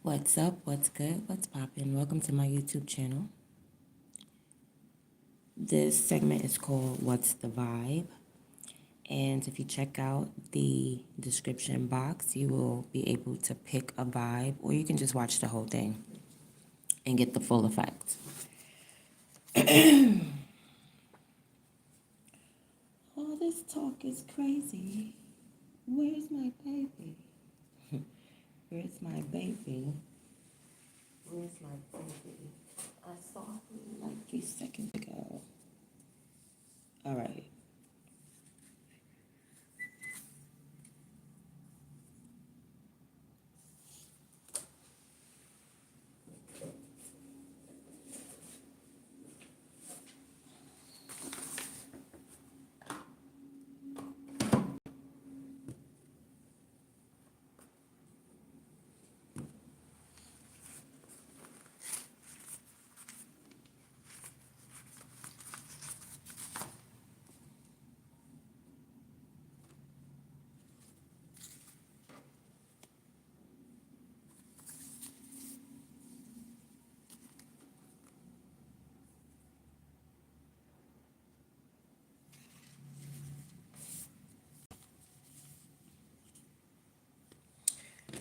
What's up? What's good? What's poppin'? Welcome to my YouTube channel. This segment is called What's the Vibe? And if you check out the description box, you will be able to pick a vibe, or you can just watch the whole thing and get the full effect. All this talk is crazy. Where's my baby? Where's my baby? Where's my baby? I saw him like 3 seconds ago. All right.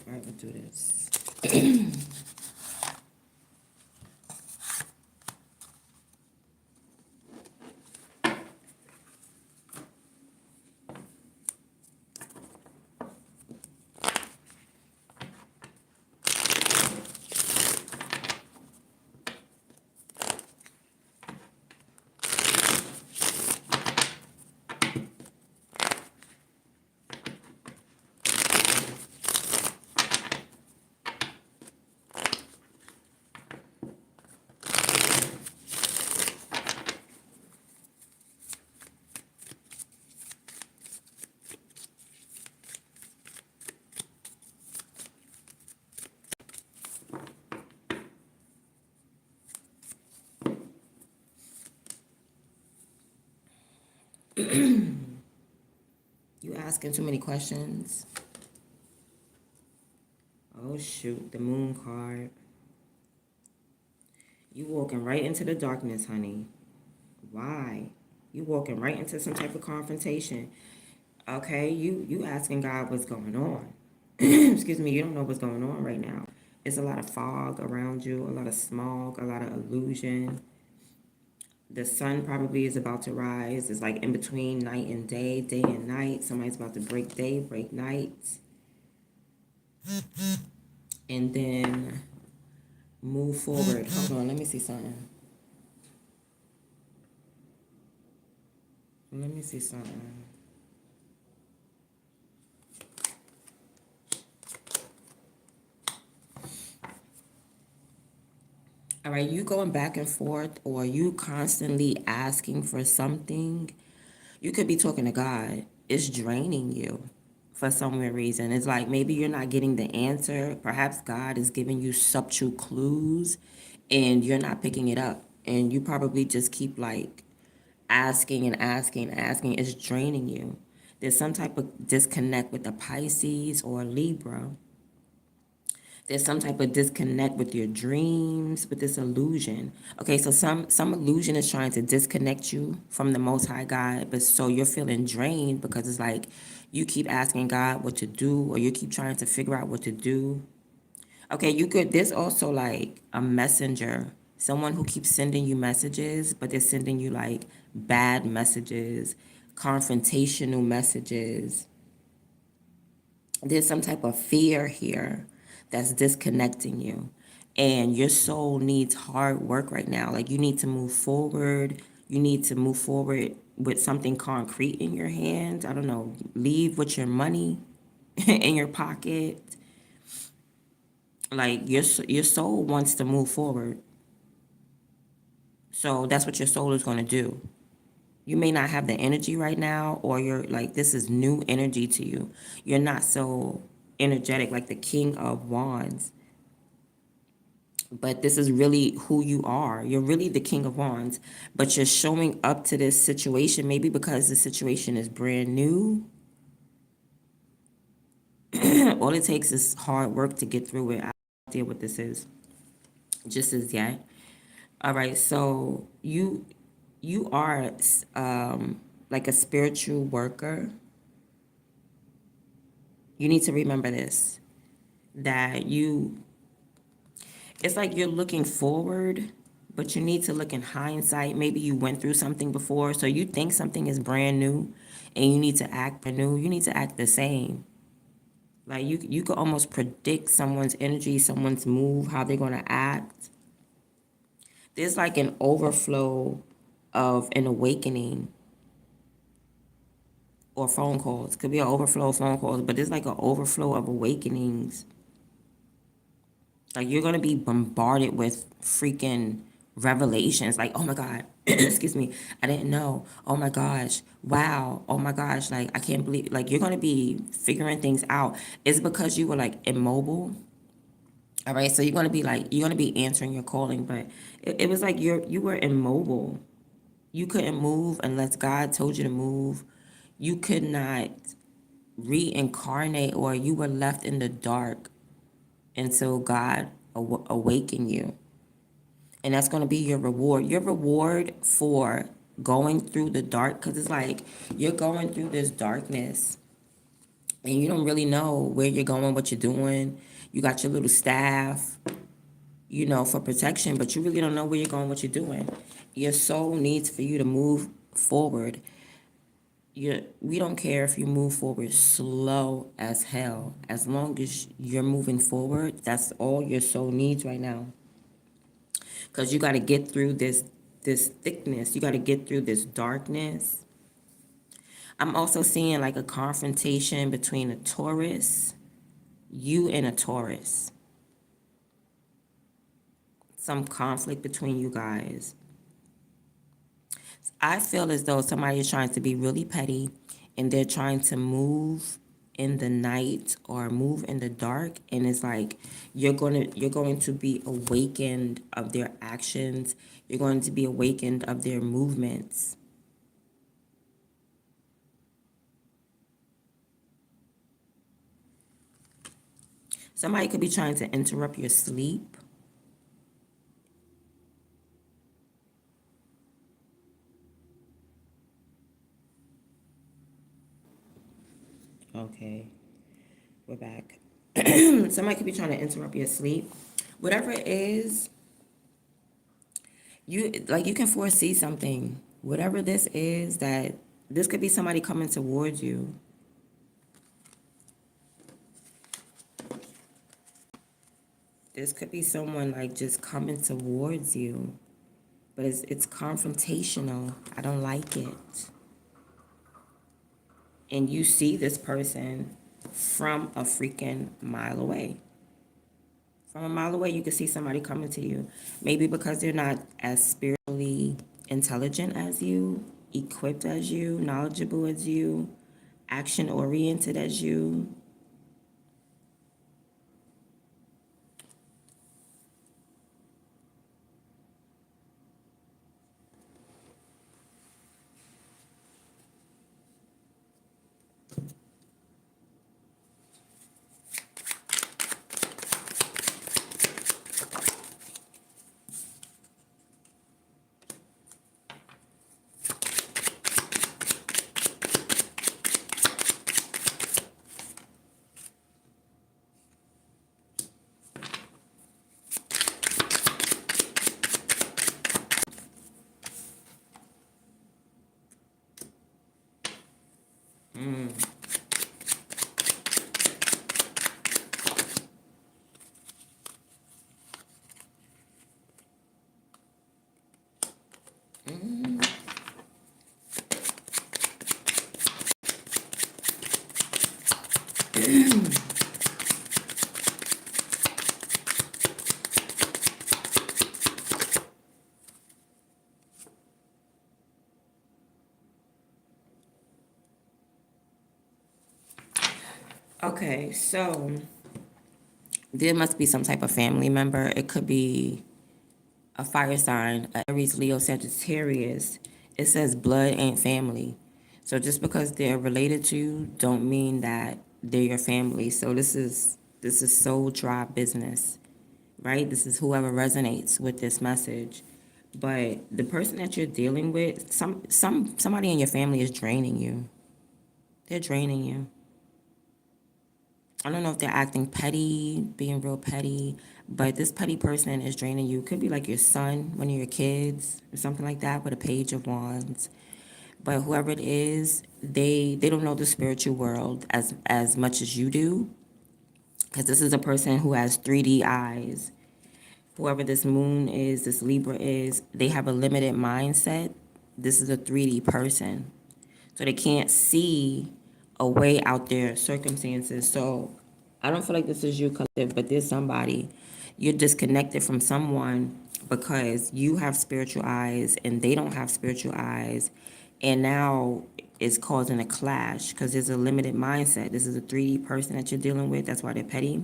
All right, we'll do this. You asking too many questions? Oh shoot, the moon card. You walking right into the darkness, honey. Why? You walking right into some type of confrontation. Okay, you asking God what's going on. Excuse me, you don't know what's going on right now. It's a lot of fog around you, a lot of smog, a lot of illusion. The sun probably is about to rise. It's like in between night and day, day and night. Somebody's about to break day, break night. And then move forward. Hold on, let me see something. Let me see something. All right, you going back and forth, or you constantly asking for something. You could be talking to God. It's draining you for some weird reason. It's like maybe you're not getting the answer. Perhaps God is giving you subtle clues and you're not picking it up. And you probably just keep like asking and asking and asking. It's draining you. There's some type of disconnect with the Pisces or Libra. There's some type of disconnect with your dreams, with this illusion. Okay, so some illusion is trying to disconnect you from the Most High God, but so you're feeling drained because it's like you keep asking God what to do, or you keep trying to figure out what to do. Okay, you could, there's also like a messenger, someone who keeps sending you messages, but they're sending you like bad messages, confrontational messages. There's some type of fear here that's disconnecting you. And your soul needs hard work right now. Like you need to move forward. You need to move forward with something concrete in your hand. I don't know, leave with your money in your pocket. Like your soul wants to move forward. So that's what your soul is going to do. You may not have the energy right now, or you're like, this is new energy to you. You're not so energetic like the King of Wands. But this is really who you are. You're really the King of Wands, but you're showing up to this situation maybe because the situation is brand new. All it takes is hard work to get through it. idea what this is just as yet. All right, so you are like a spiritual worker. You need to remember this, that it's like you're looking forward, but you need to look in hindsight. Maybe you went through something before, so you think something is brand new and you need to act brand new. You need to act the same. Like you could almost predict someone's energy, someone's move, how they're gonna act. There's like an overflow of an awakening or phone calls. Could be an overflow of phone calls, but there's like an overflow of awakenings. Like you're gonna be bombarded with freaking revelations. Like, oh my God, excuse me, I didn't know. Oh my gosh, wow. Oh my gosh, like I can't believe. Like you're gonna be figuring things out. It's because you were like immobile. All right, so you're gonna be answering your calling, but it was like you were immobile. You couldn't move unless God told you to move. You could not reincarnate, or you were left in the dark until God awakened you. And that's going to be your reward. Your reward for going through the dark, because it's like you're going through this darkness and you don't really know where you're going, what you're doing. You got your little staff, for protection, but you really don't know where you're going, what you're doing. Your soul needs for you to move forward. We don't care if you move forward slow as hell. As long as you're moving forward, that's all your soul needs right now. Because you got to get through this thickness. You got to get through this darkness. I'm also seeing like a confrontation between a Taurus, you and a Taurus. Some conflict between you guys. I feel as though somebody is trying to be really petty and they're trying to move in the night or move in the dark, and it's like you're going to be awakened of their actions. You're going to be awakened of their movements. Somebody could be trying to interrupt your sleep. Okay, we're back. Somebody could be trying to interrupt your sleep. Whatever it is, you can foresee something. Whatever this is, that this could be somebody coming towards you. This could be someone like just coming towards you, but it's confrontational. I don't like it. And you see this person from a freaking mile away. From a mile away, you can see somebody coming to you. Maybe because they're not as spiritually intelligent as you, equipped as you, knowledgeable as you, action oriented as you. Okay, so there must be some type of family member. It could be a fire sign, a Aries, Leo, Sagittarius. It says blood ain't family. So just because they're related to you don't mean that they're your family. So this is soul tribe business. right? This is whoever resonates with this message. But the person that you're dealing with, somebody in your family is draining you. They're draining you. I don't know if they're acting petty, being real petty, but this petty person is draining you. Could be like your son, one of your kids, or something like that, with a page of wands. But whoever it is, they don't know the spiritual world as much as you do, because this is a person who has 3D eyes. Whoever this moon is, this Libra is, they have a limited mindset. This is a 3D person. So they can't see a way out their circumstances. So I don't feel like this is you, collective, but there's somebody. You're disconnected from someone because you have spiritual eyes and they don't have spiritual eyes. And now it's causing a clash because there's a limited mindset. This is a 3D person that you're dealing with. That's why they're petty,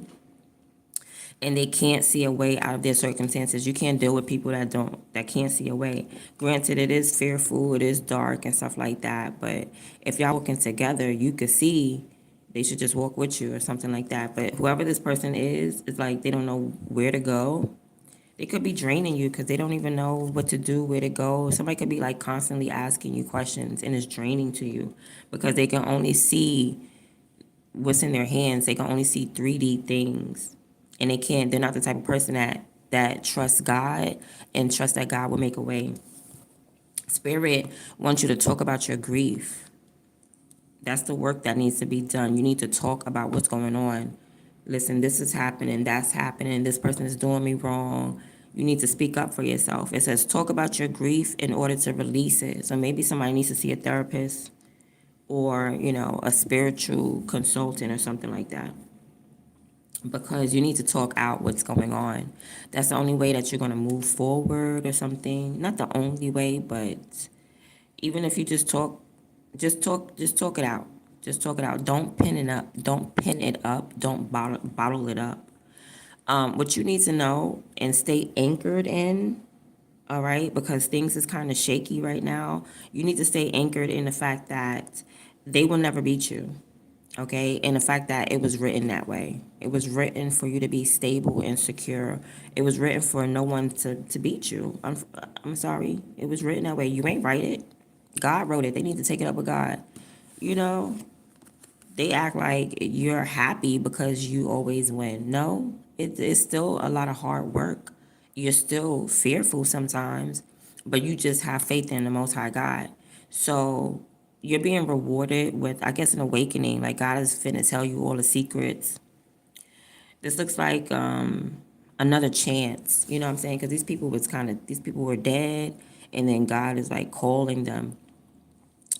and they can't see a way out of their circumstances. You can't deal with people that can't see a way. Granted, it is fearful, it is dark and stuff like that, but if y'all working together, you could see they should just walk with you or something like that. But whoever this person is, it's like they don't know where to go. They could be draining you because they don't even know what to do, where to go. Somebody could be like constantly asking you questions and it's draining to you because they can only see what's in their hands. They can only see 3D things, and they're not the type of person that trusts God and trusts that God will make a way. Spirit wants you to talk about your grief. That's the work that needs to be done. You need to talk about what's going on. Listen, this is happening, that's happening, this person is doing me wrong. You need to speak up for yourself. It says talk about your grief in order to release it. So maybe somebody needs to see a therapist or, a spiritual consultant or something like that, because you need to talk out what's going on. That's the only way that you're going to move forward or something. Not the only way, but even if you just talk it out. Just talk it out. Don't pin it up. Don't pin it up. Don't bottle it up. What you need to know and stay anchored in, all right, because things is kind of shaky right now. You need to stay anchored in the fact that they will never beat you. Okay, and the fact that it was written that way. It was written for you to be stable and secure. It was written for no one to beat you. I'm sorry. It was written that way. You ain't write it. God wrote it. They need to take it up with God. You know, they act like you're happy because you always win. No, it's still a lot of hard work. You're still fearful sometimes, but you just have faith in the Most High God. So you're being rewarded with, I guess, an awakening. Like God is finna tell you all the secrets. This looks like another chance. You know what I'm saying? Because these people were dead, and then God is like calling them,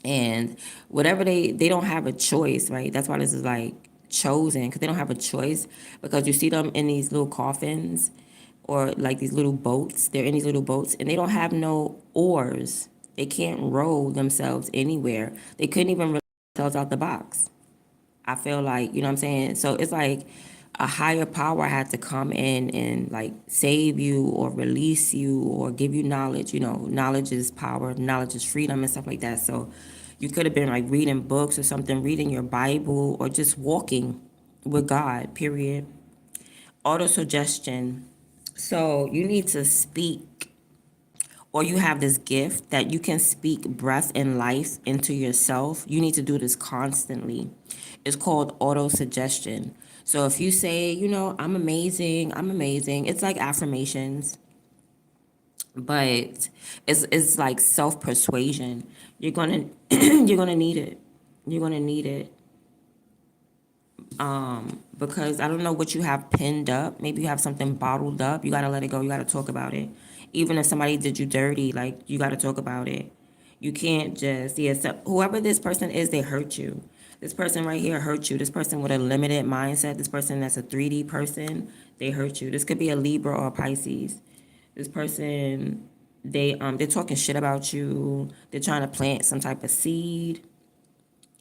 and whatever they don't have a choice, right? That's why this is like chosen, because they don't have a choice, because you see them in these little coffins or like these little boats. They're in these little boats and they don't have no oars. They can't row themselves anywhere. They couldn't even roll themselves out the box. I feel like, you know what I'm saying? So it's like a higher power had to come in and like save you or release you or give you knowledge. Knowledge is power, knowledge is freedom and stuff like that. So you could have been like reading books or something, reading your Bible, or just walking with God, period. Auto suggestion. So you need to speak, or you have this gift that you can speak breath and life into yourself. You need to do this constantly. It's called auto suggestion. So if you say, I'm amazing, it's like affirmations, but it's like self persuasion. You're gonna you're gonna need it. You're gonna need it. Because I don't know what you have pinned up. Maybe you have something bottled up. You gotta let it go. You gotta talk about it. Even if somebody did you dirty, like you gotta talk about it. You can't just whoever this person is, they hurt you. This person right here hurt you. This person with a limited mindset. This person that's a 3D person, they hurt you. This could be a Libra or a Pisces. This person, they're talking shit about you. They're trying to plant some type of seed,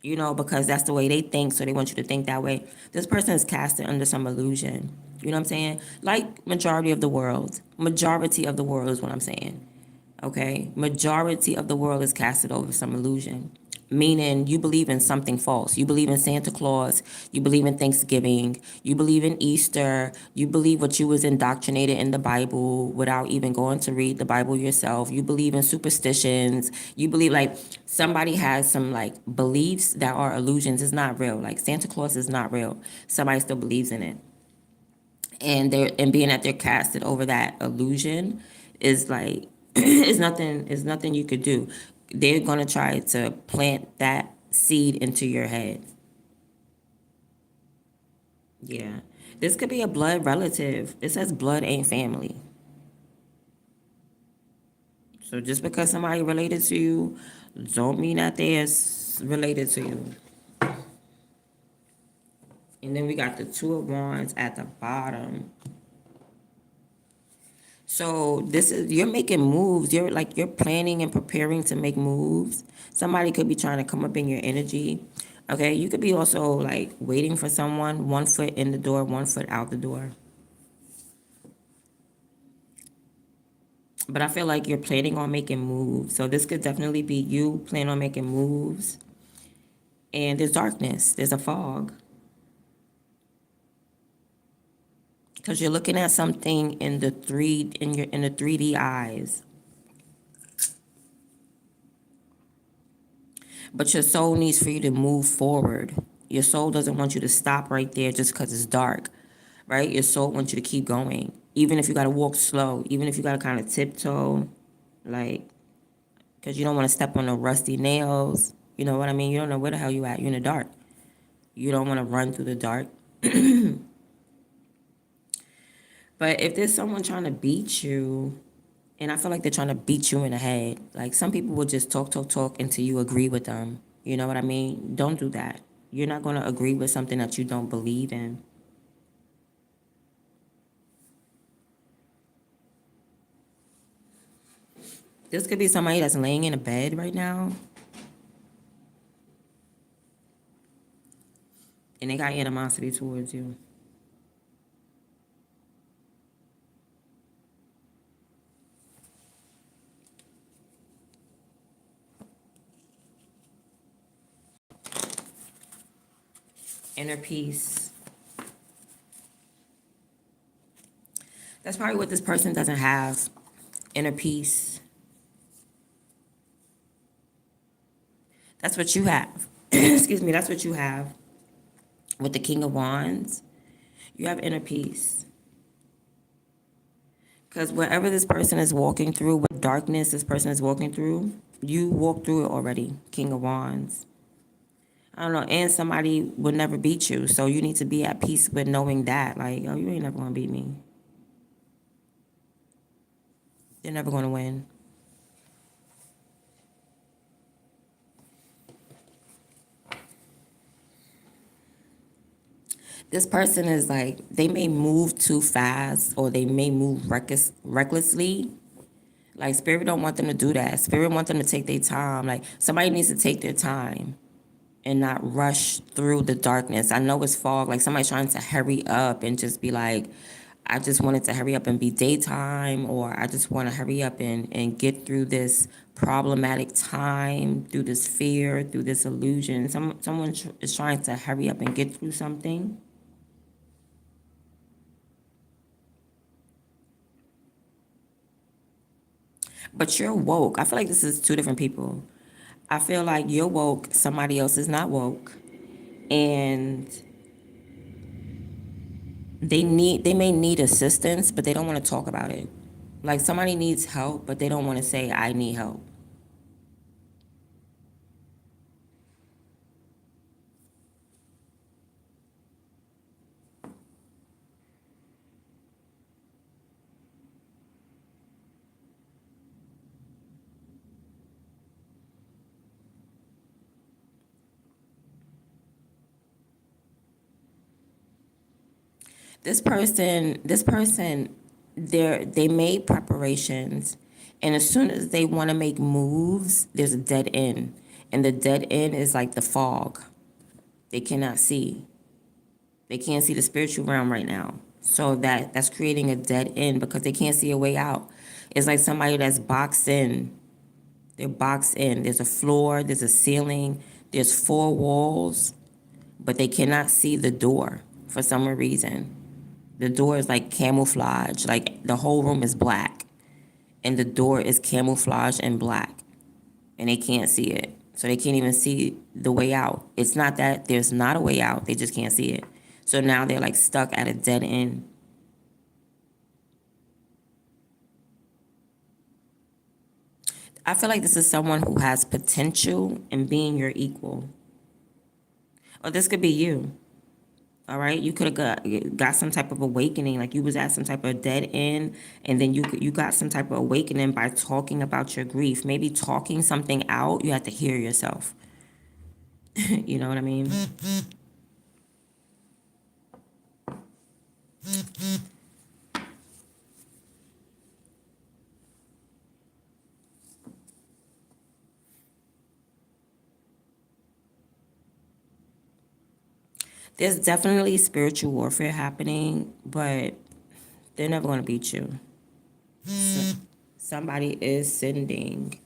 because that's the way they think, so they want you to think that way. This person is casted under some illusion. You know what I'm saying? Like majority of the world. Majority of the world is what I'm saying. Okay? Majority of the world is casted over some illusion. meaning you believe in something false. You believe in Santa Claus, you believe in Thanksgiving, you believe in Easter, you believe what you was indoctrinated in the Bible without even going to read the Bible yourself. You believe in superstitions. You believe like somebody has some like beliefs that are illusions. It's not real. Like Santa Claus is not real. Somebody still believes in it. And being that they're casted over that illusion is like is nothing you could do. They're gonna try to plant that seed into your head. Yeah. This could be a blood relative. It says blood ain't family. So just because somebody related to you don't mean that they're related to you. And then we got the Two of Wands at the bottom. So this is, you're making moves. You're planning and preparing to make moves. Somebody could be trying to come up in your energy. Okay, you could be also like waiting for someone, one foot in the door, one foot out the door. But I feel like you're planning on making moves. So this could definitely be you planning on making moves. And there's darkness. There's a fog. Because you're looking at something in the 3D eyes. But your soul needs for you to move forward. Your soul doesn't want you to stop right there just because it's dark, right? Your soul wants you to keep going. Even if you got to walk slow, even if you got to kind of tiptoe, like, because you don't want to step on the rusty nails. You know what I mean? You don't know where the hell you at. You're in the dark. You don't want to run through the dark. But if there's someone trying to beat you, and I feel like they're trying to beat you in the head. Like some people will just talk, talk, talk until you agree with them. You know what I mean? Don't do that. You're not going to agree with something that you don't believe in. This could be somebody that's laying in a bed right now, and they got animosity towards you. Inner peace. That's probably what this person doesn't have. Inner peace. That's what you have. Excuse me, that's what you have. With the King of Wands, you have inner peace. Because whatever this person is walking through, what darkness this person is walking through, you walked through it already, King of Wands. I don't know, and somebody would never beat you, so you need to be at peace with knowing that. Like, oh, you ain't never gonna beat me. You're never gonna win. This person is like, they may move too fast or they may move recklessly. Like, Spirit don't want them to do that. Spirit want them to take their time. Like, somebody needs to take their time and not rush through the darkness. I know it's fog, like somebody trying to hurry up and just be like, I just wanted to hurry up and be daytime, or I just want to hurry up and get through this problematic time, through this fear, through this illusion. Someone is trying to hurry up and get through something. But you're woke. I feel like this is two different people. I feel like you're woke, somebody else is not woke. And they may need assistance, but they don't want to talk about it. Like somebody needs help, but they don't want to say I need help. This person, they made preparations, and as soon as they want to make moves, there's a dead end, and the dead end is like the fog. They cannot see. They can't see the spiritual realm right now. So that's creating a dead end because they can't see a way out. It's like somebody that's boxed in They're boxed in. There's a floor, there's a ceiling, there's four walls, but they cannot see the door for some reason. The door is like camouflage, like the whole room is black, and the door is camouflage and black, and they can't see it. So they can't even see the way out. It's not that there's not a way out, they just can't see it. So now they're like stuck at a dead end. I feel like this is someone who has potential in being your equal. Or this could be you. All right, you could have got some type of awakening, like you was at some type of dead end, and then you got some type of awakening by talking about your grief. Maybe talking something out, you have to hear yourself. You know what I mean? There's definitely spiritual warfare happening, but they're never going to beat you. Somebody is sending.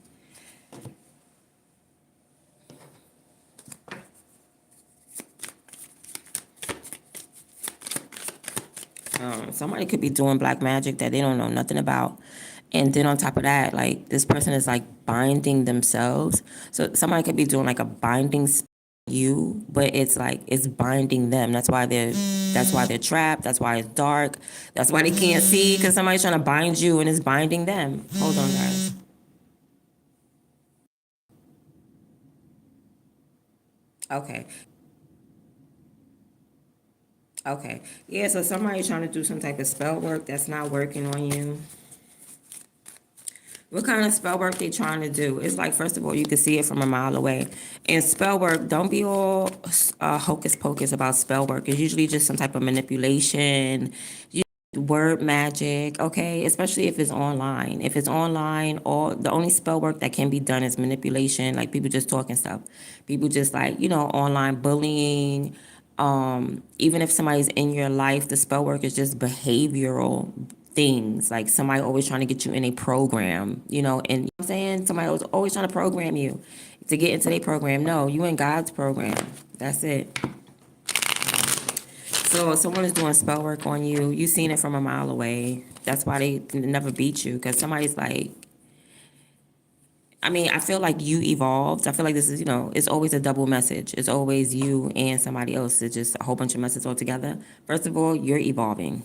Somebody could be doing black magic that they don't know nothing about. And then on top of that, like this person is like binding themselves. So somebody could be doing like a binding you, but it's like it's binding them. That's why they're trapped. That's why it's dark. That's why they can't see, because somebody's trying to bind you and it's binding them. Hold on, guys. Okay. Okay. Yeah, so somebody's trying to do some type of spell work that's not working on you. What kind of spell work they trying to do? It's like, first of all, you can see it from a mile away. And spell work, don't be all hocus pocus about spell work. It's usually just some type of manipulation, word magic, okay? Especially if it's online. If it's online, all the only spell work that can be done is manipulation, like people just talking stuff. People just like, online bullying. Even if somebody's in your life, the spell work is just behavioral things, like somebody always trying to get you in a program, and you know what I'm saying, somebody was always trying to program you to get into their program. No, you in God's program. That's it. So if someone is doing spell work on you, you seen it from a mile away. That's why they never beat you, because somebody's like, I mean, I feel like you evolved. I feel like this is, it's always a double message. It's always you and somebody else. It's just a whole bunch of messages all together. First of all, you're evolving.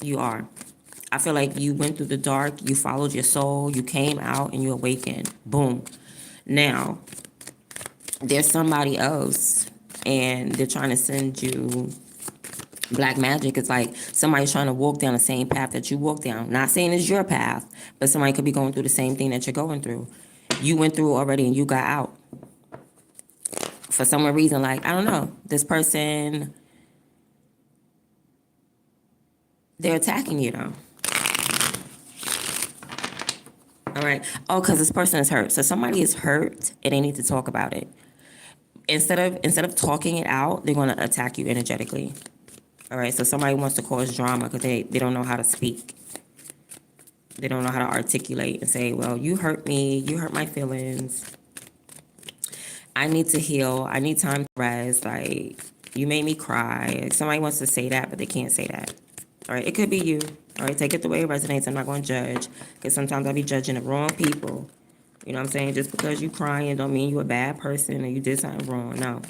You are. I feel like you went through the dark, you followed your soul, you came out, and you awakened. Boom. Now, there's somebody else, and they're trying to send you black magic. It's like somebody's trying to walk down the same path that you walk down. Not saying it's your path, but somebody could be going through the same thing that you're going through. You went through already, and you got out. For some reason, like, I don't know, this person, they're attacking you, though. All right. Oh, because this person is hurt. So somebody is hurt and they need to talk about it. Instead of talking it out, they're going to attack you energetically. All right. So somebody wants to cause drama because they don't know how to speak. They don't know how to articulate and say, well, you hurt me. You hurt my feelings. I need to heal. I need time to rest. Like, you made me cry. Like, somebody wants to say that, but they can't say that. All right. It could be you. All right, take it the way it resonates. I'm not going to judge, because sometimes I'll be judging the wrong people. You know what I'm saying? Just because you crying don't mean you a bad person or you did something wrong. No.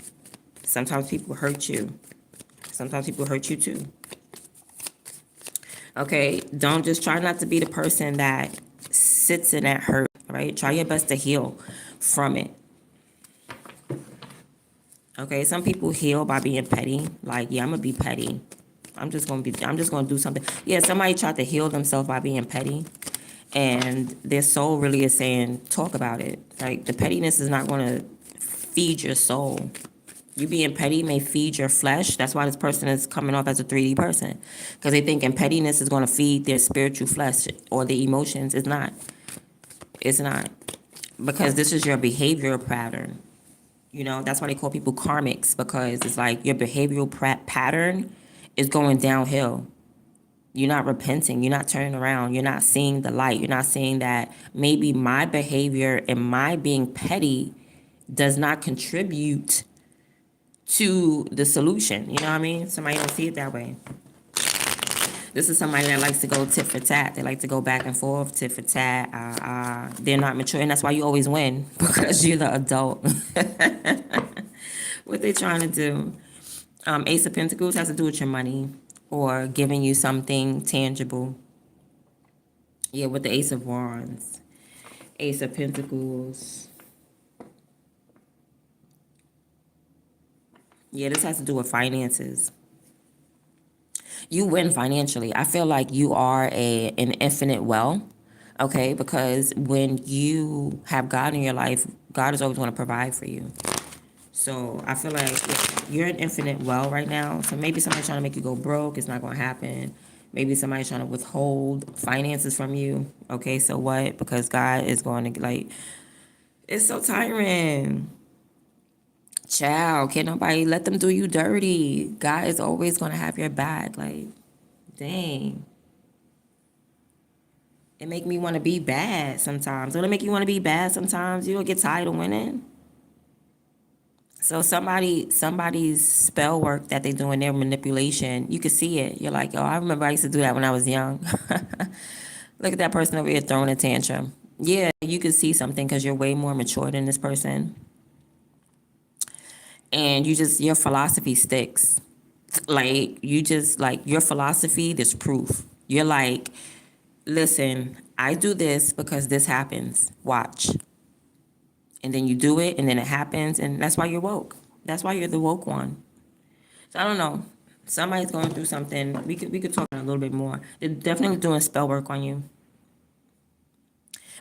Sometimes people hurt you. Sometimes people hurt you too. Okay, don't just try not to be the person that sits in that hurt, right? Try your best to heal from it. Okay, some people heal by being petty. Like, yeah, I'm going to be petty. I'm just gonna do something. Yeah, somebody tried to heal themselves by being petty, and their soul really is saying, talk about it. Like, the pettiness is not gonna feed your soul. You being petty may feed your flesh. That's why this person is coming off as a 3D person, because they thinking pettiness is gonna feed their spiritual flesh or the emotions. It's not. It's not, because this is your behavioral pattern. That's why they call people karmics, because it's like your behavioral pattern is going downhill. You're not repenting. You're not turning around. You're not seeing the light. You're not seeing that maybe my behavior and my being petty does not contribute to the solution. You know what I mean? Somebody don't see it that way. This is somebody that likes to go tit for tat. They like to go back and forth, tit for tat. They're not mature, and that's why you always win, because you're the adult. What they trying to do? Ace of Pentacles has to do with your money or giving you something tangible. Yeah, with the Ace of Wands. Ace of Pentacles. Yeah, this has to do with finances. You win financially. I feel like you are an infinite well, okay? Because when you have God in your life, God is always going to provide for you. So I feel like you're an infinite well right now. So maybe somebody's trying to make you go broke. It's not going to happen. Maybe somebody's trying to withhold finances from you. Okay, so what? Because God is going to, like, it's so tiring. Child, can't nobody let them do you dirty. God is always going to have your back. Like, dang. It make me want to be bad sometimes. Don't it make you want to be bad sometimes? You don't get tired of winning? So somebody's spell work that they doing, their manipulation, you can see it. You're like, oh, I remember I used to do that when I was young. Look at that person over here throwing a tantrum. Yeah, you can see something because you're way more mature than this person. And your philosophy sticks. Like, your philosophy, there's proof. You're like, listen, I do this because this happens. Watch. And then you do it, and then it happens, and that's why you're woke. That's why you're the woke one. So I don't know. Somebody's going through something. We could talk a little bit more. They're definitely doing spell work on you.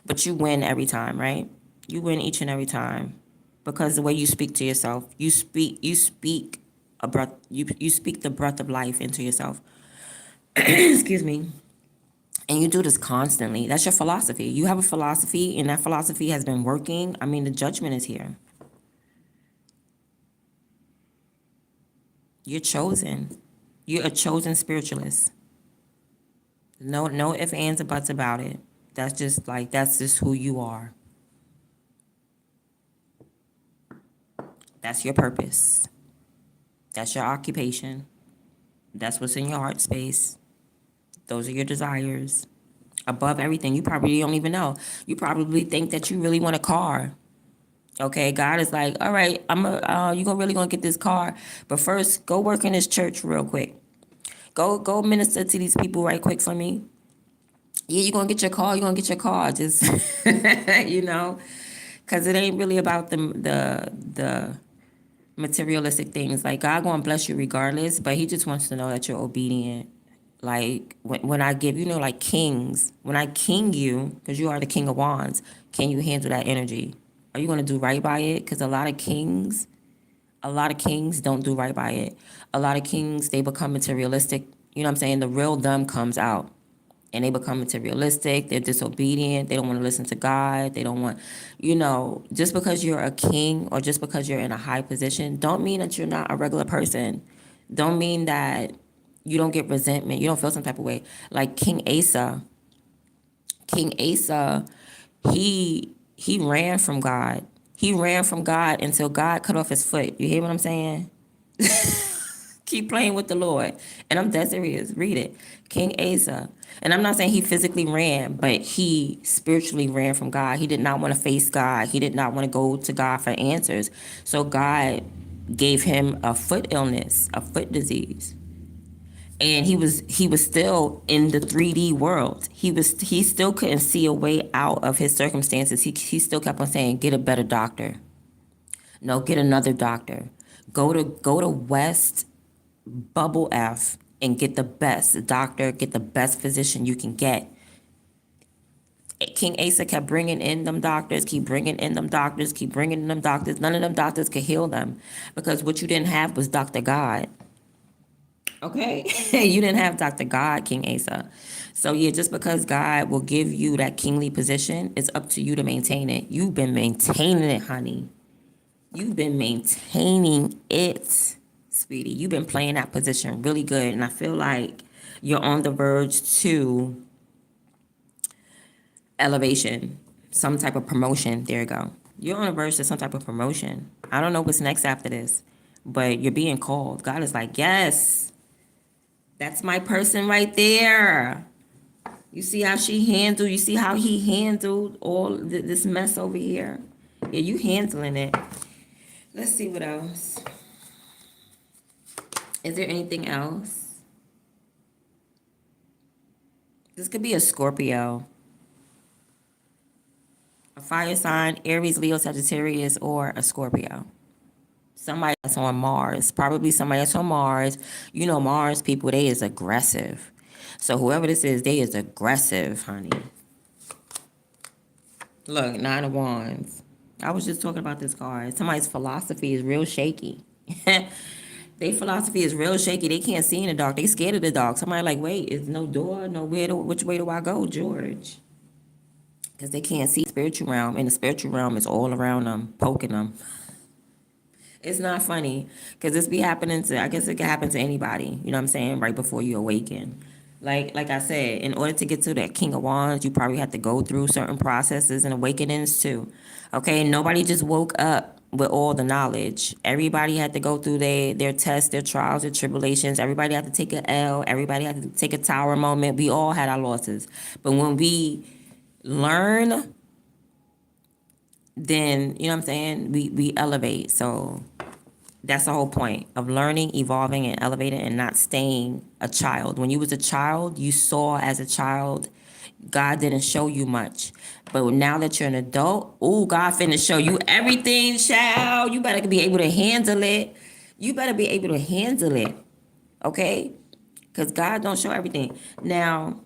But you win every time, right? You win each and every time. Because the way you speak to yourself, you speak a breath you speak the breath of life into yourself. Excuse me. And you do this constantly. That's your philosophy. You have a philosophy, and that philosophy has been working. I mean, the judgment is here. You're chosen. You're a chosen spiritualist. No ifs, ands, or buts about it. That's just who you are. That's your purpose. That's your occupation. That's what's in your heart space. Those are your desires. Above everything, you probably don't even know. You probably think that you really want a car. Okay, God is like, all right, you really gonna get this car, but first go work in this church real quick. Go minister to these people right quick for me. Yeah, you're gonna get your car. You're gonna get your car. Just you know, because it ain't really about the materialistic things. Like, God gonna bless you regardless, but He just wants to know that you're obedient. Like, when I give, like kings, when I king you, because you are the king of wands, can you handle that energy? Are you gonna do right by it? Because a lot of kings don't do right by it. A lot of kings, they become materialistic. You know what I'm saying? The real them comes out. And they become materialistic. They're disobedient. They don't want to listen to God. They don't want, just because you're a king or just because you're in a high position, don't mean that you're not a regular person. Don't mean that you don't get resentment. You don't feel some type of way. Like King Asa, he ran from God. He ran from God until God cut off his foot. You hear what I'm saying? Keep playing with the Lord. And I'm dead serious. Read it. King Asa. And I'm not saying he physically ran, but he spiritually ran from God. He did not want to face God. He did not want to go to God for answers. So God gave him a foot illness, a foot disease. And he was still in the 3D world. He still couldn't see a way out of his circumstances. He still kept on saying, get a better doctor. No, get another doctor. Go to West Bubble F and get the best doctor, get the best physician you can get. King Asa kept bringing in them doctors, keep bringing in them doctors, keep bringing in them doctors. None of them doctors could heal them because what you didn't have was Dr. God. Okay? You didn't have Dr. God, King Asa. So yeah, just because God will give you that kingly position, it's up to you to maintain it. You've been maintaining it, honey. You've been maintaining it, sweetie. You've been playing that position really good. And I feel like You're on the verge to elevation, some type of promotion. There you go. You're on the verge to some type of promotion. I don't know what's next after this, but you're being called. God is like, yes, that's my person right there. You see how she handled, you see how he handled all this mess over here? Yeah, you handling it. Let's see what else. Is there anything else? This could be a Scorpio, a fire sign, Aries, Leo, Sagittarius, or a Scorpio. Somebody that's on Mars, probably somebody that's on Mars. You know, Mars people, they is aggressive. So whoever this is, they is aggressive, honey. Look, 9 of Wands. I was just talking about this card. Somebody's philosophy is real shaky. Their philosophy is real shaky. They can't see in the dark. They scared of the dark. Somebody like, wait, is no door, no where to, which way do I go, George? Because they can't see the spiritual realm, and the spiritual realm is all around them, poking them. It's not funny, because this be happening to, I guess it can happen to anybody, you know what I'm saying, right before you awaken. Like I said, in order to get to that King of Wands, you probably have to go through certain processes and awakenings too. Okay, nobody just woke up with all the knowledge. Everybody had to go through their tests, their trials, their tribulations. Everybody had to take a L. Everybody had to take a tower moment. We all had our losses. But when we learn, then, you know what I'm saying, we elevate. So that's the whole point of learning, evolving, and elevating, and not staying a child. When you was a child, you saw as a child, God didn't show you much. But now that you're an adult, oh, God finna show you everything, child. You better be able to handle it. You better be able to handle it, okay? Because God don't show everything. Now,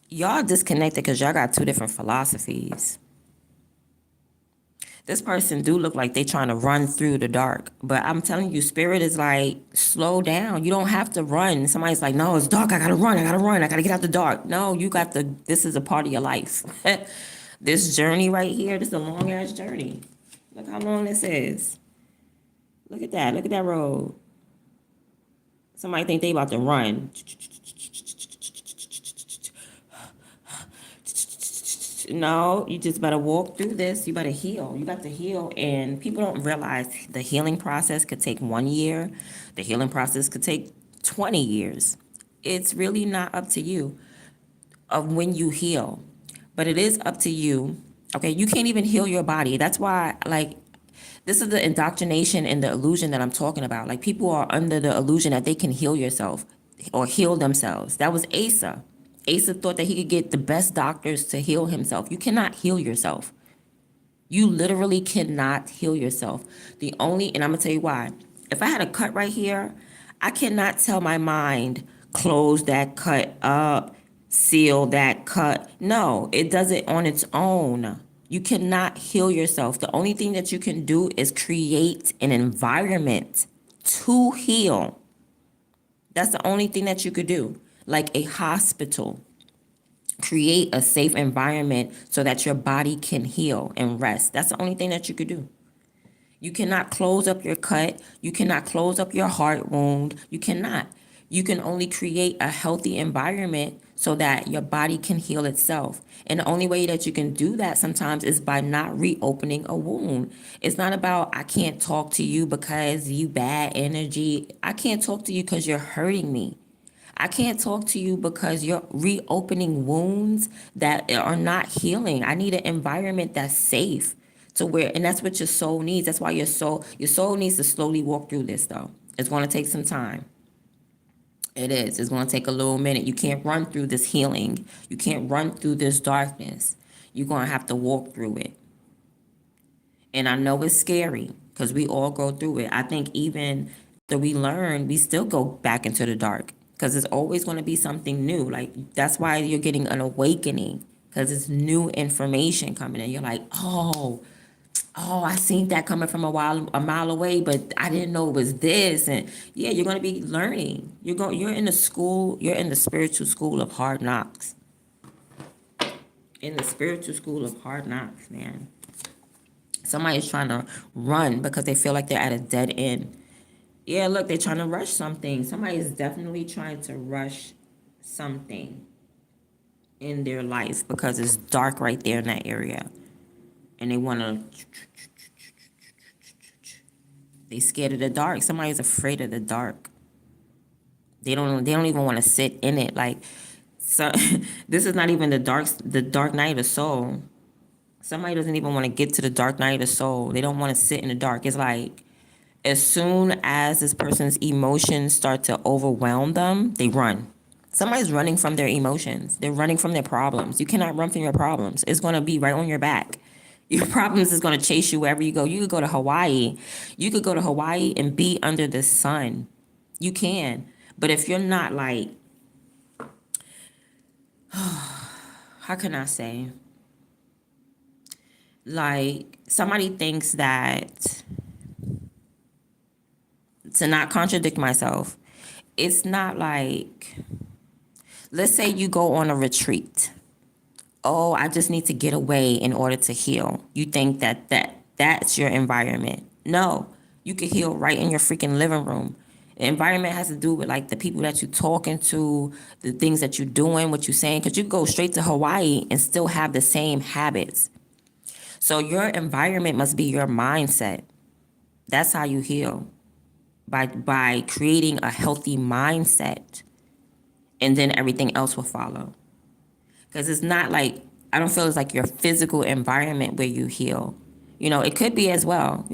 y'all disconnected because y'all got two different philosophies. This person do look like they trying to run through the dark, but I'm telling you, spirit is like, slow down. You don't have to run. Somebody's like, no, it's dark. I gotta run. I gotta get out the dark. No, you got this is a part of your life. This journey right here, this is a long ass journey. Look how long this is. Look at that. Look at that road. Somebody think they about to run. No, you just better walk through this. You better heal. You got to heal. And people don't realize the healing process could take 1 year. The healing process could take 20 years. It's really not up to you of when you heal. But it is up to you. Okay, you can't even heal your body. That's why, like, this is the indoctrination and the illusion that I'm talking about. Like, people are under the illusion that they can heal yourself or heal themselves. That was Asa. Asa thought that he could get the best doctors to heal himself. You cannot heal yourself. You literally cannot heal yourself. And I'm going to tell you why. If I had a cut right here, I cannot tell my mind, close that cut up, seal that cut. No, it does it on its own. You cannot heal yourself. The only thing that you can do is create an environment to heal. That's the only thing that you could do. Like a hospital. Create a safe environment so that your body can heal and rest. That's the only thing that you could do. You cannot close up your cut. You cannot close up your heart wound. You cannot. You can only create a healthy environment so that your body can heal itself. And the only way that you can do that sometimes is by not reopening a wound. It's not about, I can't talk to you because you bad energy. I can't talk to you because you're hurting me. I can't talk to you because you're reopening wounds that are not healing. I need an environment that's safe to where, and that's what your soul needs. That's why your soul needs to slowly walk through this though. It's going to take some time. It is. It's going to take a little minute. You can't run through this healing. You can't run through this darkness. You're going to have to walk through it. And I know it's scary because we all go through it. I think even after we learn, we still go back into the dark because it's always going to be something new. Like, that's why you're getting an awakening, because it's new information coming in. You're like, oh, oh, I seen that coming from a mile away, but I didn't know it was this. And yeah, you're gonna be learning. You're in the school, you're in the spiritual school of hard knocks. In the spiritual school of hard knocks, man. Somebody's trying to run because they feel like they're at a dead end. Yeah, look, they're trying to rush something. Somebody is definitely trying to rush something in their life because it's dark right there in that area. And they want to, they scared of the dark. Somebody's afraid of the dark. They don't even want to sit in it. Like, so this is not even the dark night of the soul. Somebody doesn't even want to get to the dark night of the soul. They don't want to sit in the dark. It's like, as soon as this person's emotions start to overwhelm them, they run. Somebody's running from their emotions. They're running from their problems. You cannot run from your problems. It's going to be right on your back. Your problems is going to chase you wherever you go. You could go to Hawaii. You could go to Hawaii and be under the sun. You can. But if you're not like, how can I say? Like, somebody thinks that, to not contradict myself, it's not like, let's say you go on a retreat. Oh, I just need to get away in order to heal. You think that's your environment. No, you can heal right in your freaking living room. The environment has to do with like the people that you're talking to, the things that you're doing, what you're saying. Because you go straight to Hawaii and still have the same habits. So your environment must be your mindset. That's how you heal. By creating a healthy mindset. And then everything else will follow. Because it's not like, I don't feel it's like your physical environment where you heal. It could be as well.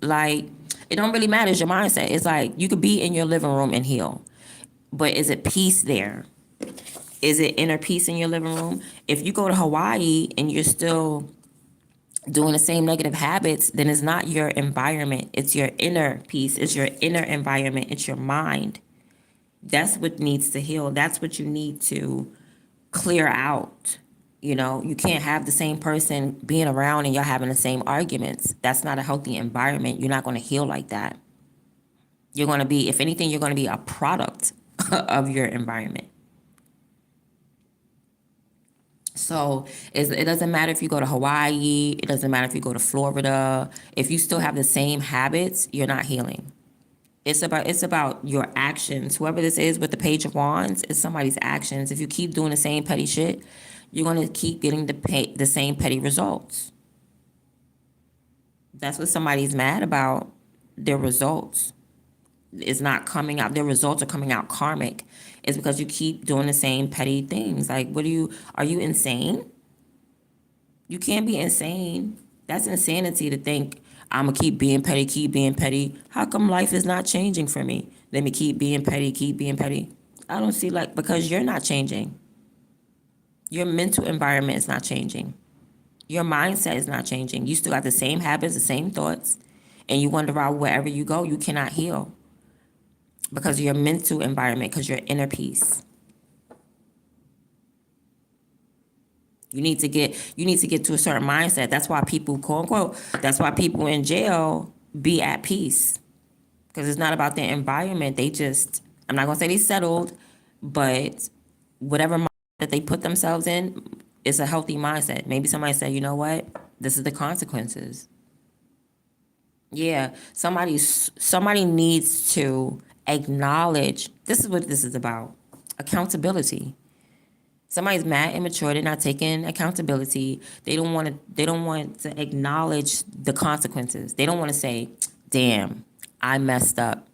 Like, it don't really matter. It's your mindset. It's like, you could be in your living room and heal. But is it peace there? Is it inner peace in your living room? If you go to Hawaii and you're still doing the same negative habits, then it's not your environment. It's your inner peace. It's your inner environment. It's your mind. That's what needs to heal. That's what you need to clear out. You can't have the same person being around and y'all having the same arguments. That's not a healthy environment. You're not going to heal like that. You're going to be, if anything, you're going to be a product of your environment. So it doesn't matter if you go to Hawaii. It doesn't matter if you go to Florida. If you still have the same habits, you're not healing. It's about your actions. Whoever this is with the Page of Wands, it's somebody's actions. If you keep doing the same petty shit, you're going to keep getting the same petty results. That's what somebody's mad about. Their results is not coming out. Their results are coming out karmic. It's because you keep doing the same petty things. Like, are you insane? You can't be insane. That's insanity to think, I'm going to keep being petty, keep being petty. How come life is not changing for me? Let me keep being petty, keep being petty. I don't see, like, because you're not changing. Your mental environment is not changing. Your mindset is not changing. You still got the same habits, the same thoughts, and you wonder why wherever you go, you cannot heal. Because of your mental environment, because your inner peace. You need to get to a certain mindset. That's why people, quote unquote, that's why people in jail be at peace. Because it's not about their environment. They just, I'm not going to say they settled, but whatever mindset that they put themselves in, it's a healthy mindset. Maybe somebody said, you know what? This is the consequences. Yeah, somebody needs to acknowledge, this is what this is about. Accountability. Somebody's mad, immature. They're not taking accountability. They don't want to acknowledge the consequences. They don't want to say, "Damn, I messed up."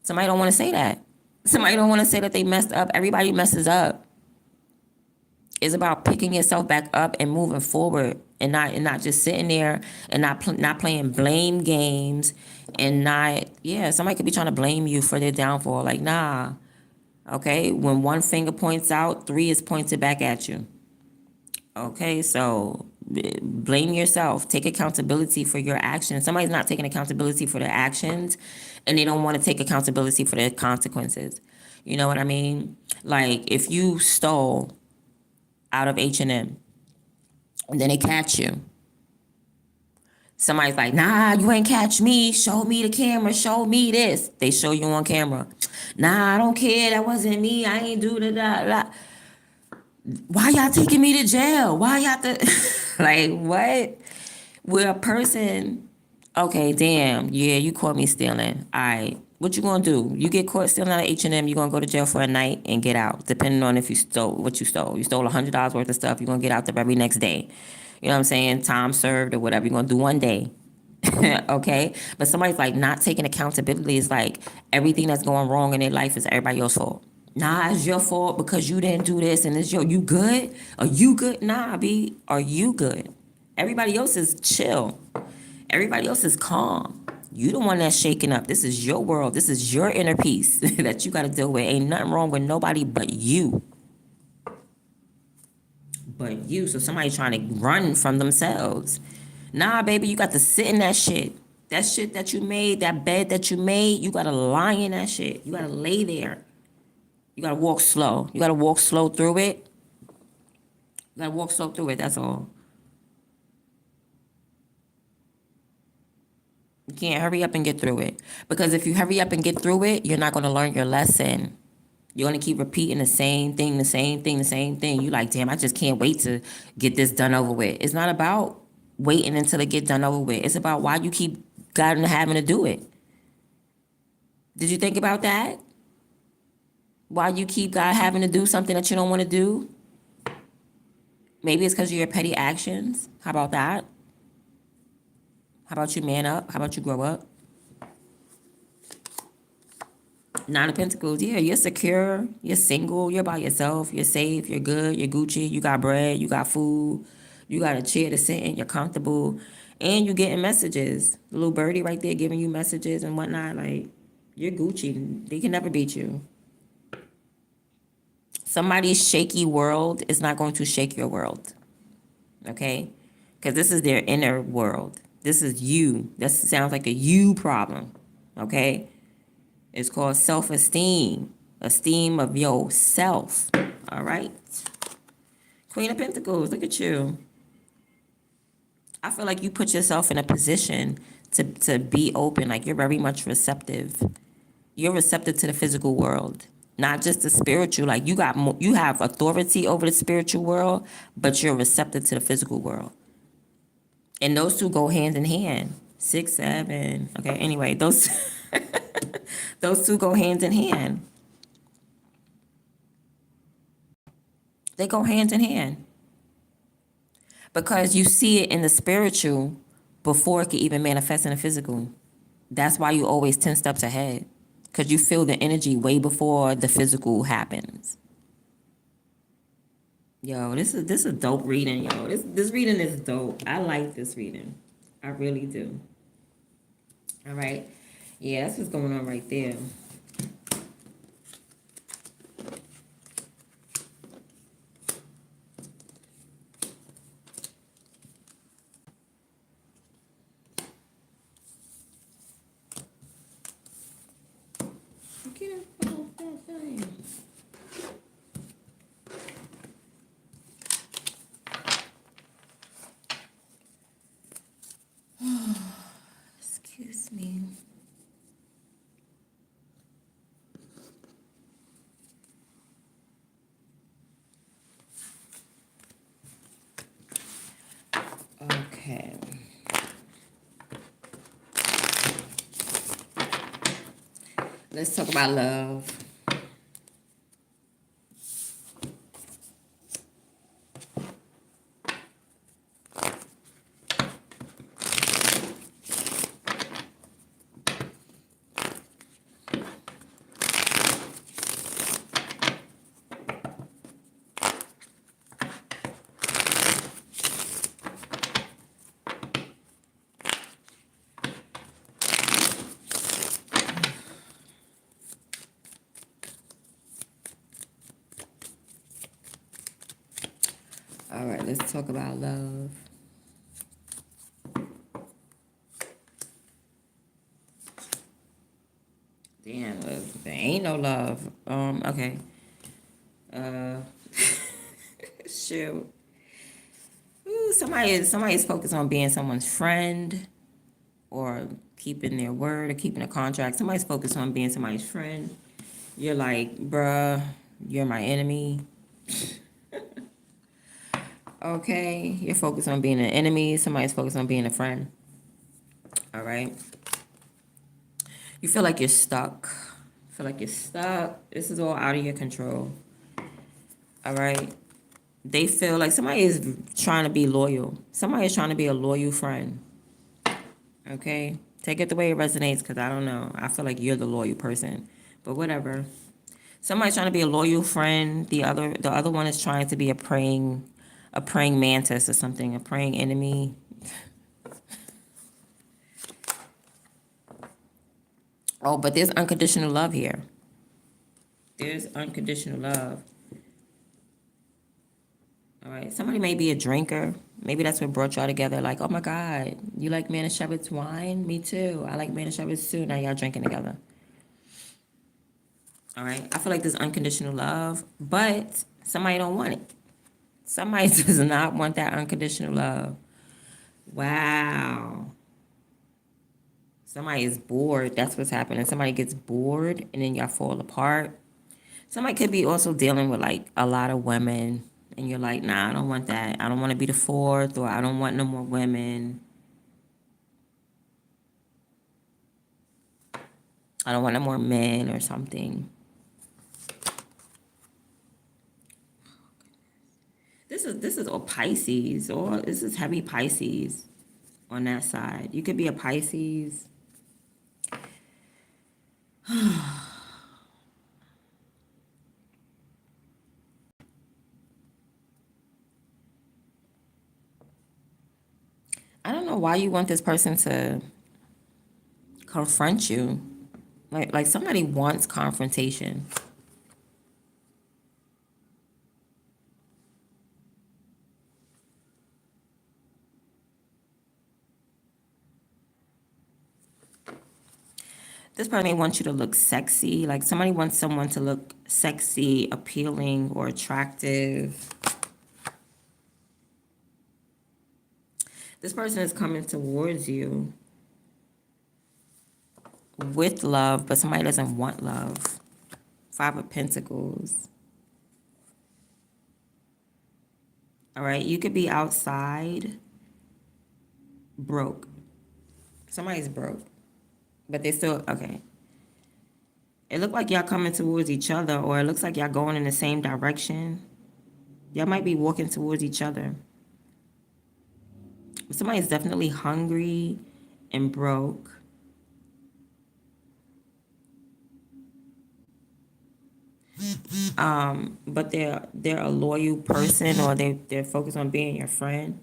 Somebody don't want to say that. Somebody don't want to say that they messed up. Everybody messes up. It's about picking yourself back up and moving forward, and not just sitting there and not playing blame games, and not, yeah. Somebody could be trying to blame you for their downfall. Like, nah. Okay, when one finger points out, three is pointed back at you. Okay, so blame yourself. Take accountability for your actions. Somebody's not taking accountability for their actions, and they don't want to take accountability for their consequences. You know what I mean? Like, if you stole out of H&M, and then they catch you, Somebody's like, nah, you ain't catch me. Show me the camera. Show me this. They show you on camera. Nah, I don't care. That wasn't me. I ain't do that. Why y'all taking me to jail? Why y'all like what? Where a person, okay, damn, yeah, you caught me stealing. All right, what you gonna do? You get caught stealing out of H&M, you gonna go to jail for a night and get out, depending on if you stole what you stole. You stole $100 worth of stuff, you're gonna get out the very next day. You know what I'm saying? Time served or whatever. You're gonna do one day. Okay? But somebody's like not taking accountability is like everything that's going wrong in their life is everybody else's fault. Nah, it's your fault because you didn't do this and you good? Are you good? Nah, B, are you good? Everybody else is chill. Everybody else is calm. You the one that's shaking up. This is your world. This is your inner peace that you got to deal with. Ain't nothing wrong with nobody but you. But you. So somebody trying to run from themselves. Nah, baby, you got to sit in that shit. That shit that you made, that bed that you made, you got to lie in that shit. You got to lay there. You got to walk slow. You got to walk slow through it. You got to walk slow through it. That's all. You can't hurry up and get through it. Because if you hurry up and get through it, you're not going to learn your lesson. You're going to keep repeating the same thing, the same thing, the same thing. You like, damn, I just can't wait to get this done over with. It's not about waiting until it get done over with. It's about why you keep having to do it. Did you think about that? Why you keep God having to do something that you don't want to do? Maybe it's because of your petty actions. How about that? How about you man up? How about you grow up? Nine of Pentacles, yeah, you're secure, you're single, you're by yourself, you're safe, you're good, you're Gucci, you got bread, you got food, you got a chair to sit in, you're comfortable, and you're getting messages. The little birdie right there giving you messages and whatnot, like, you're Gucci. They can never beat you. Somebody's shaky world is not going to shake your world, okay? Because this is their inner world. This is you. This sounds like a you problem, okay? It's called self-esteem. Esteem of yourself. All right. Queen of Pentacles, look at you. I feel like you put yourself in a position to be open. Like you're very much receptive. You're receptive to the physical world, not just the spiritual. Like you have authority over the spiritual world, but you're receptive to the physical world. And those two go hand in hand. 6, 7. Okay. Anyway, those those two go hand in hand. They go hand in hand. Because you see it in the spiritual before it can even manifest in the physical. That's why you always 10 steps ahead. Because you feel the energy way before the physical happens. Yo, this is a dope reading, yo. This reading is dope. I like this reading. I really do. All right. Yeah, that's what's going on right there. Excuse me. Okay. Let's talk about love. All right, let's talk about love. Damn, there ain't no love. Okay. Shoot. Ooh, somebody's focused on being someone's friend or keeping their word or keeping a contract. Somebody's focused on being somebody's friend. You're like, bruh, you're my enemy. Okay, you're focused on being an enemy. Somebody's focused on being a friend. All right. You feel like you're stuck. This is all out of your control. All right. They feel like somebody is trying to be loyal. Somebody is trying to be a loyal friend. Okay? Take it the way it resonates, because I don't know. I feel like you're the loyal person. But whatever. Somebody's trying to be a loyal friend. The other one is trying to be a praying mantis or something, a praying enemy. Oh, but there's unconditional love here. There's unconditional love. All right. Somebody may be a drinker. Maybe that's what brought y'all together. Like, oh my God, you like Manischewitz wine? Me too. I like Manischewitz too. Now y'all drinking together. All right. I feel like there's unconditional love, but somebody don't want it. Somebody does not want that unconditional love. Wow. Somebody is bored. That's what's happening. Somebody gets bored and then y'all fall apart. Somebody could be also dealing with like a lot of women and you're like, nah, I don't want that. I don't want to be the fourth, or I don't want no more women. I don't want no more men or something. This is all Pisces, or this is heavy Pisces on that side. You could be a Pisces. I don't know why you want this person to confront you. Like somebody wants confrontation. This person may want you to look sexy. Like somebody wants someone to look sexy, appealing, or attractive. This person is coming towards you with love, but somebody doesn't want love. 5 of Pentacles. All right, you could be outside broke. Somebody's broke, but they still, okay. It looked like y'all coming towards each other, or it looks like y'all going in the same direction. Y'all might be walking towards each other. Somebody's definitely hungry and broke. But they're a loyal person, or they're focused on being your friend.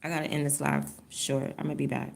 I gotta end this live short. I'm gonna be back.